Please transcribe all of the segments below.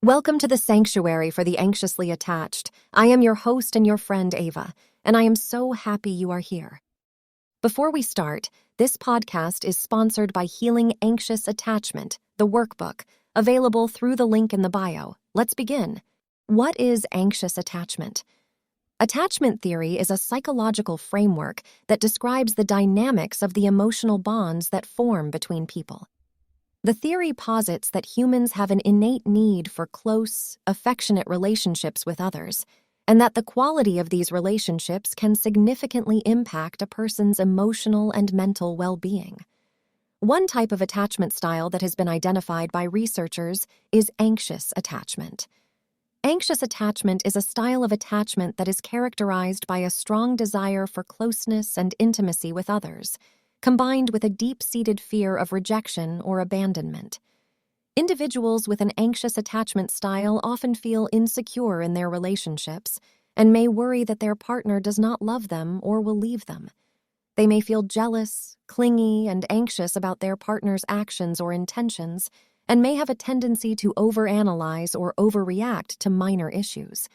Welcome to the Sanctuary for the Anxiously Attached. I am your host and your friend, Ava, and I am so happy you are here. Before we start, this podcast is sponsored by Healing Anxious Attachment, the workbook, available through the link in the bio. Let's begin. What is anxious attachment? Attachment theory is a psychological framework that describes the dynamics of the emotional bonds that form between people. The theory posits that humans have an innate need for close, affectionate relationships with others, and that the quality of these relationships can significantly impact a person's emotional and mental well-being. One type of attachment style that has been identified by researchers is anxious attachment. Anxious attachment is a style of attachment that is characterized by a strong desire for closeness and intimacy with others, combined with a deep-seated fear of rejection or abandonment. Individuals with an anxious attachment style often feel insecure in their relationships and may worry that their partner does not love them or will leave them. They may feel jealous, clingy, and anxious about their partner's actions or intentions, and may have a tendency to overanalyze or overreact to minor issues.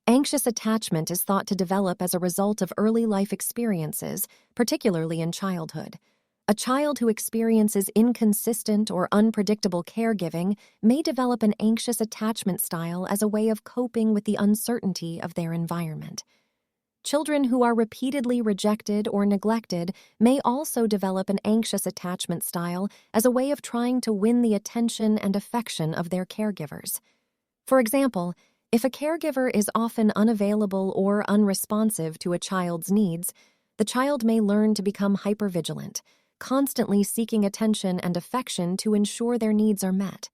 Anxious attachment is thought to develop as a result of early life experiences, particularly in childhood. A child who experiences inconsistent or unpredictable caregiving may develop an anxious attachment style as a way of coping with the uncertainty of their environment. Children who are repeatedly rejected or neglected may also develop an anxious attachment style as a way of trying to win the attention and affection of their caregivers. For example, if a caregiver is often unavailable or unresponsive to a child's needs, the child may learn to become hypervigilant, constantly seeking attention and affection to ensure their needs are met.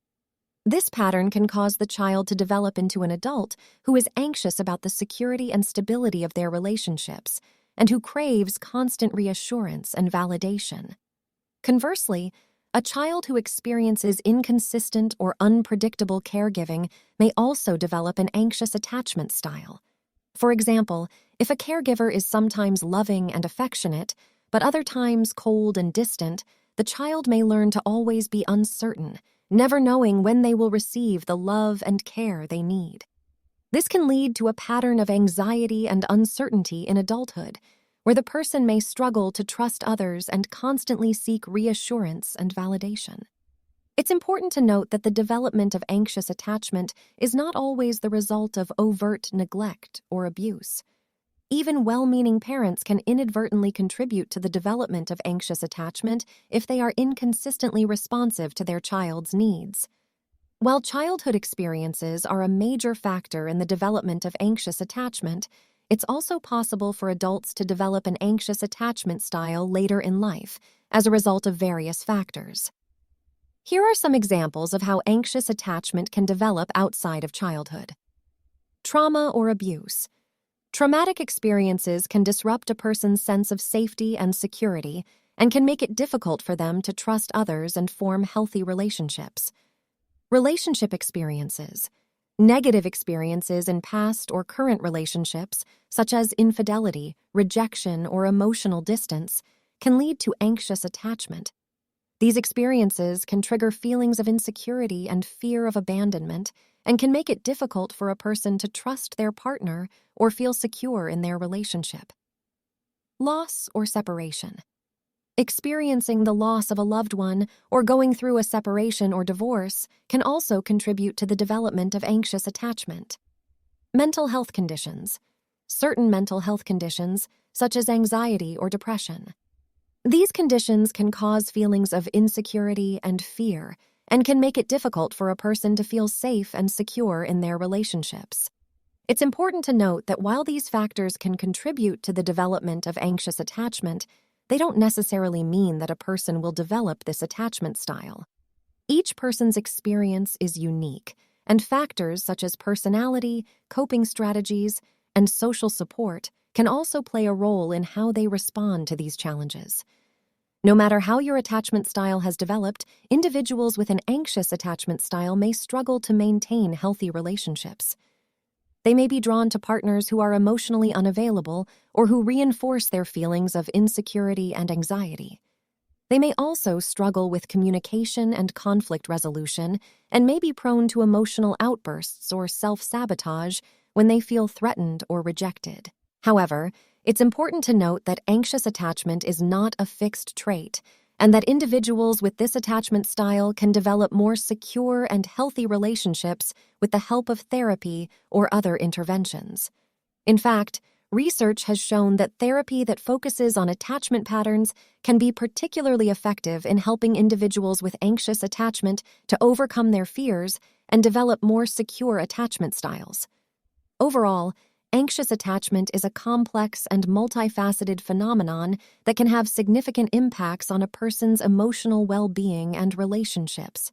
This pattern can cause the child to develop into an adult who is anxious about the security and stability of their relationships and who craves constant reassurance and validation. Conversely, a child who experiences inconsistent or unpredictable caregiving may also develop an anxious attachment style. For example, if a caregiver is sometimes loving and affectionate, but other times cold and distant, the child may learn to always be uncertain, never knowing when they will receive the love and care they need. This can lead to a pattern of anxiety and uncertainty in adulthood, where the person may struggle to trust others and constantly seek reassurance and validation. It's important to note that the development of anxious attachment is not always the result of overt neglect or abuse. Even well-meaning parents can inadvertently contribute to the development of anxious attachment if they are inconsistently responsive to their child's needs. While childhood experiences are a major factor in the development of anxious attachment, it's also possible for adults to develop an anxious attachment style later in life as a result of various factors. Here are some examples of how anxious attachment can develop outside of childhood. Trauma or abuse. Traumatic experiences can disrupt a person's sense of safety and security and can make it difficult for them to trust others and form healthy relationships. Relationship experiences. Negative experiences in past or current relationships, such as infidelity, rejection, or emotional distance, can lead to anxious attachment. These experiences can trigger feelings of insecurity and fear of abandonment, and can make it difficult for a person to trust their partner or feel secure in their relationship. Loss or separation. Experiencing the loss of a loved one or going through a separation or divorce can also contribute to the development of anxious attachment. Mental health conditions. Certain mental health conditions, such as anxiety or depression. These conditions can cause feelings of insecurity and fear and can make it difficult for a person to feel safe and secure in their relationships. It's important to note that while these factors can contribute to the development of anxious attachment, they don't necessarily mean that a person will develop this attachment style. Each person's experience is unique, and factors such as personality, coping strategies, and social support can also play a role in how they respond to these challenges. No matter how your attachment style has developed, individuals with an anxious attachment style may struggle to maintain healthy relationships. They may be drawn to partners who are emotionally unavailable or who reinforce their feelings of insecurity and anxiety. They may also struggle with communication and conflict resolution and may be prone to emotional outbursts or self-sabotage when they feel threatened or rejected. However, it's important to note that anxious attachment is not a fixed trait, and that individuals with this attachment style can develop more secure and healthy relationships with the help of therapy or other interventions. In fact, research has shown that therapy that focuses on attachment patterns can be particularly effective in helping individuals with anxious attachment to overcome their fears and develop more secure attachment styles. Overall, anxious attachment is a complex and multifaceted phenomenon that can have significant impacts on a person's emotional well-being and relationships.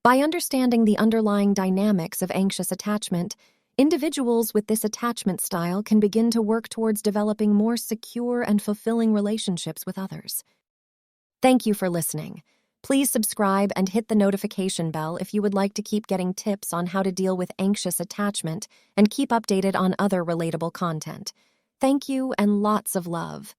By understanding the underlying dynamics of anxious attachment, individuals with this attachment style can begin to work towards developing more secure and fulfilling relationships with others. Thank you for listening. Please subscribe and hit the notification bell if you would like to keep getting tips on how to deal with anxious attachment and keep updated on other relatable content. Thank you and lots of love.